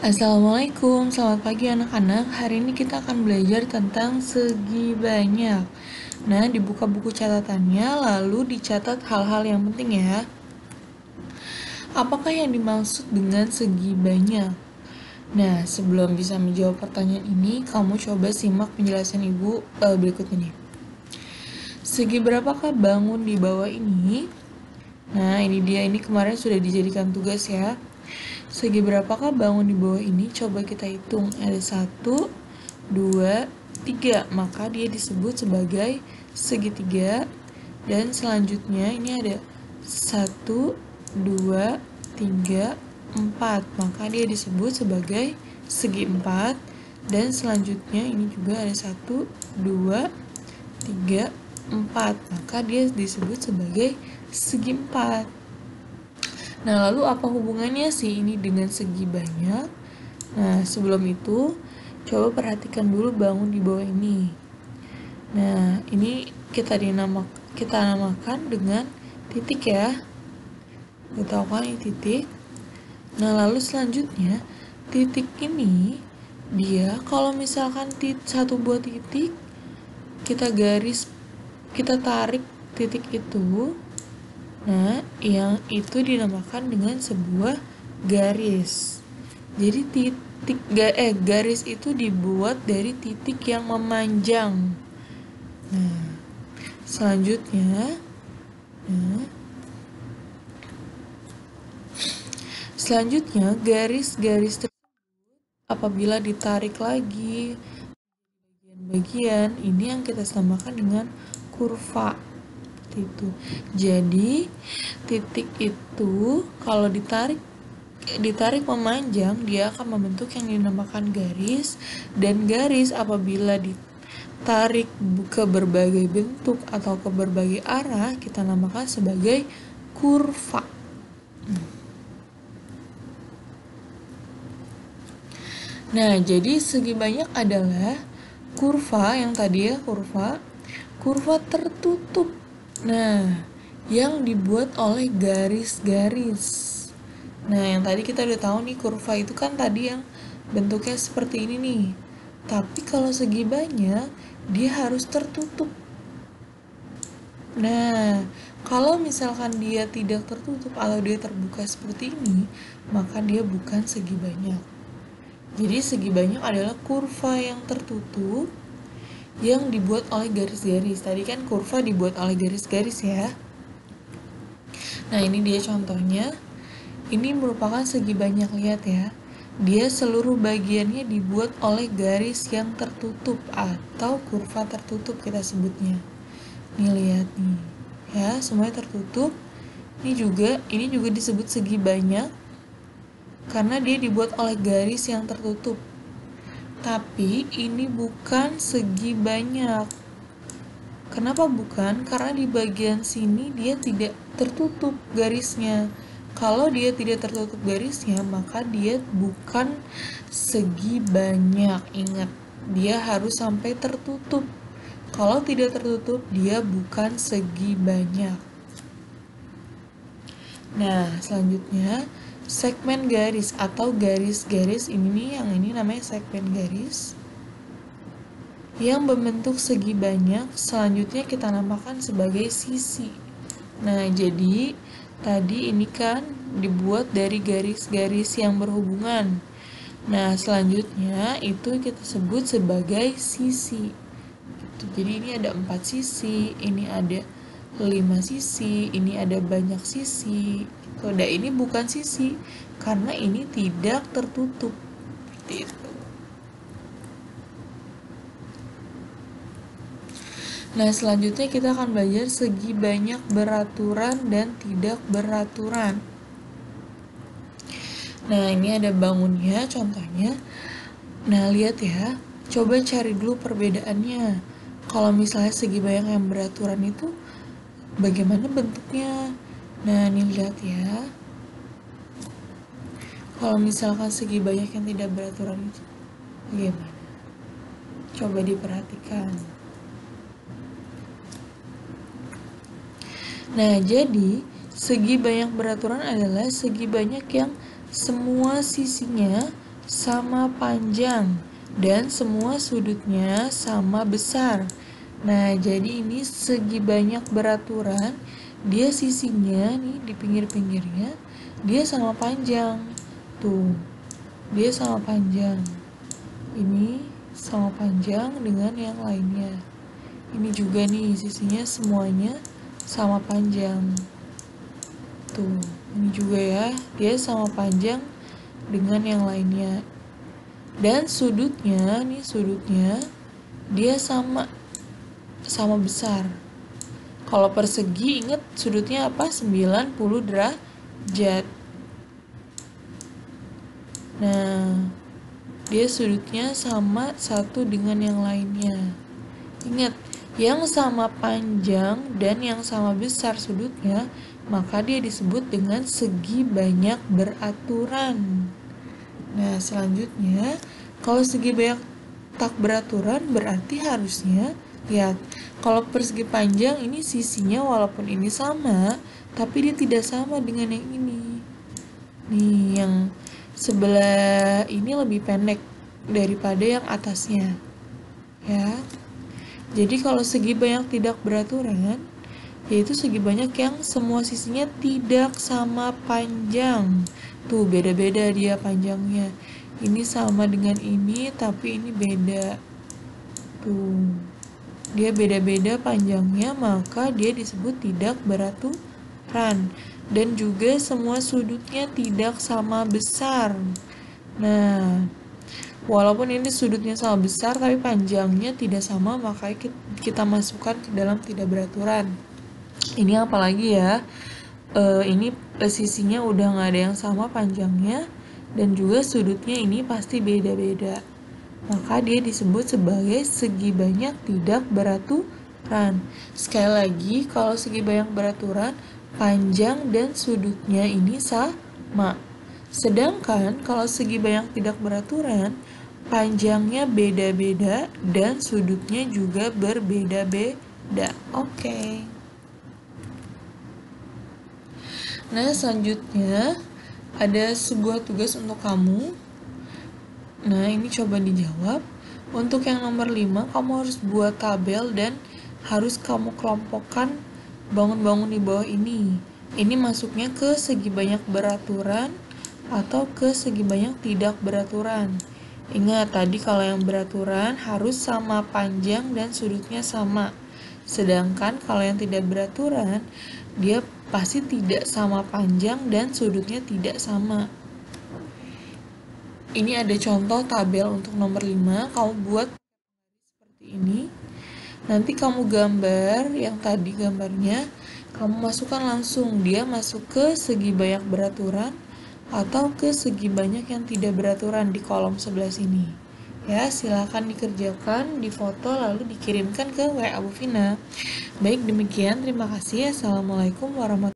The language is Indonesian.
Assalamualaikum, selamat pagi anak-anak. Hari ini kita akan belajar tentang segi banyak. Nah, dibuka buku catatannya, lalu dicatat hal-hal yang penting ya. Apakah yang dimaksud dengan segi banyak? Nah, sebelum bisa menjawab pertanyaan ini, kamu coba simak penjelasan ibu berikut ini. Segi berapakah bangun di bawah ini? Nah, ini dia, ini kemarin sudah dijadikan tugas ya. Segi berapakah bangun di bawah ini? Coba kita hitung. Ada 1, 2, 3. Maka dia disebut sebagai segitiga. Dan selanjutnya ini ada 1, 2, 3, 4. Maka dia disebut sebagai segi 4. Dan selanjutnya ini juga ada 1, 2, 3, 4. Maka dia disebut sebagai segi 4. Nah, lalu apa hubungannya sih ini dengan segi banyak? Nah, sebelum itu, coba perhatikan dulu bangun di bawah ini. Nah, ini kita namakan dengan titik ya. Kita tahu kan ini titik. Nah, lalu selanjutnya, titik ini dia kalau misalkan satu buah titik, kita tarik titik itu. Nah, yang itu dinamakan dengan sebuah garis. Jadi garis itu dibuat dari titik yang memanjang. Nah, selanjutnya, garis-garis apabila ditarik lagi bagian ini yang kita samakan dengan kurva. Itu. Jadi titik itu kalau ditarik memanjang, dia akan membentuk yang dinamakan garis, dan garis apabila ditarik ke berbagai bentuk atau ke berbagai arah kita namakan sebagai kurva. Nah, jadi segi banyak adalah kurva yang tadi ya, kurva tertutup. Nah, yang dibuat oleh garis-garis. Nah, yang tadi kita udah tahu nih, kurva itu kan tadi yang bentuknya seperti ini nih. Tapi kalau segi banyak, dia harus tertutup. Nah, kalau misalkan dia tidak tertutup atau dia terbuka seperti ini, maka dia bukan segi banyak. Jadi segi banyak adalah kurva yang tertutup yang dibuat oleh garis-garis. Tadi kan kurva dibuat oleh garis-garis ya. Nah, ini dia contohnya. Ini merupakan segi banyak, lihat ya. Dia seluruh bagiannya dibuat oleh garis yang tertutup atau kurva tertutup kita sebutnya. Nih lihat nih. Ya, semuanya tertutup. Ini juga disebut segi banyak karena dia dibuat oleh garis yang tertutup. Tapi ini bukan segi banyak. Kenapa bukan? Karena di bagian sini dia tidak tertutup garisnya. Kalau dia tidak tertutup garisnya, maka dia bukan segi banyak. Ingat, dia harus sampai tertutup. Kalau tidak tertutup, dia bukan segi banyak. Nah, selanjutnya segmen garis atau garis-garis ini yang ini namanya segmen garis yang membentuk segi banyak. Selanjutnya kita namakan sebagai sisi. Nah, jadi tadi ini kan dibuat dari garis-garis yang berhubungan. Nah, selanjutnya itu kita sebut sebagai sisi. Jadi ini ada 4 sisi, ini ada 5 sisi, ini ada banyak sisi. Nah, ini bukan sisi karena ini tidak tertutup. Seperti itu. Nah, selanjutnya kita akan belajar segi banyak beraturan dan tidak beraturan. Nah, ini ada bangunnya contohnya. Nah, lihat ya. Coba cari dulu perbedaannya. Kalau misalnya segi banyak yang beraturan itu bagaimana bentuknya? Nah, ini lihat ya. Kalau misalkan segi banyak yang tidak beraturan itu bagaimana? Coba diperhatikan. Nah, jadi segi banyak beraturan adalah segi banyak yang semua sisinya sama panjang dan semua sudutnya sama besar. Nah, jadi ini segi banyak beraturan, dia sisinya nih di pinggir-pinggirnya, dia sama panjang. Tuh, dia sama panjang. Ini sama panjang dengan yang lainnya. Ini juga nih sisinya semuanya sama panjang. Tuh, ini juga ya, dia sama panjang dengan yang lainnya. Dan sudutnya nih, sudutnya dia sama besar. Kalau persegi ingat sudutnya apa? 90 derajat. Nah, dia sudutnya sama satu dengan yang lainnya. Ingat, yang sama panjang dan yang sama besar sudutnya, maka dia disebut dengan segi banyak beraturan. Nah, selanjutnya, kalau segi banyak tak beraturan berarti harusnya, lihat, kalau persegi panjang ini sisinya walaupun ini sama, tapi dia tidak sama dengan yang ini. Nih, yang sebelah ini lebih pendek daripada yang atasnya. Ya. Jadi kalau segi banyak tidak beraturan, yaitu segi banyak yang semua sisinya tidak sama panjang. Tuh, beda-beda dia panjangnya. Ini sama dengan ini, tapi ini beda. Tuh, dia beda-beda panjangnya, maka dia disebut tidak beraturan. Dan juga semua sudutnya tidak sama besar. Nah, walaupun ini sudutnya sama besar, tapi panjangnya tidak sama, maka kita masukkan ke dalam tidak beraturan. Ini apalagi ya, ini sisinya udah nggak ada yang sama panjangnya, dan juga sudutnya ini pasti beda-beda. Maka dia disebut sebagai segi banyak tidak beraturan. Sekali lagi, kalau segi banyak beraturan, panjang dan sudutnya ini sama. Sedangkan kalau segi banyak tidak beraturan, panjangnya beda-beda dan sudutnya juga berbeda-beda. Oke. Nah, selanjutnya ada sebuah tugas untuk kamu. Nah, ini coba dijawab. Untuk yang nomor 5, kamu harus buat tabel dan harus kamu kelompokkan bangun-bangun di bawah ini. Ini masuknya ke segi banyak beraturan atau ke segi banyak tidak beraturan. Ingat tadi kalau yang beraturan harus sama panjang dan sudutnya sama. Sedangkan kalau yang tidak beraturan, dia pasti tidak sama panjang dan sudutnya tidak sama. Ini ada contoh tabel untuk nomor 5, kamu buat seperti ini. Nanti kamu gambar yang tadi gambarnya, kamu masukkan langsung, dia masuk ke segi banyak beraturan atau ke segi banyak yang tidak beraturan di kolom sebelah sini. Ya, silakan dikerjakan, difoto lalu dikirimkan ke WA Bu Vina. Baik, demikian, terima kasih. Assalamualaikum warahmatullahi wabarakatuh.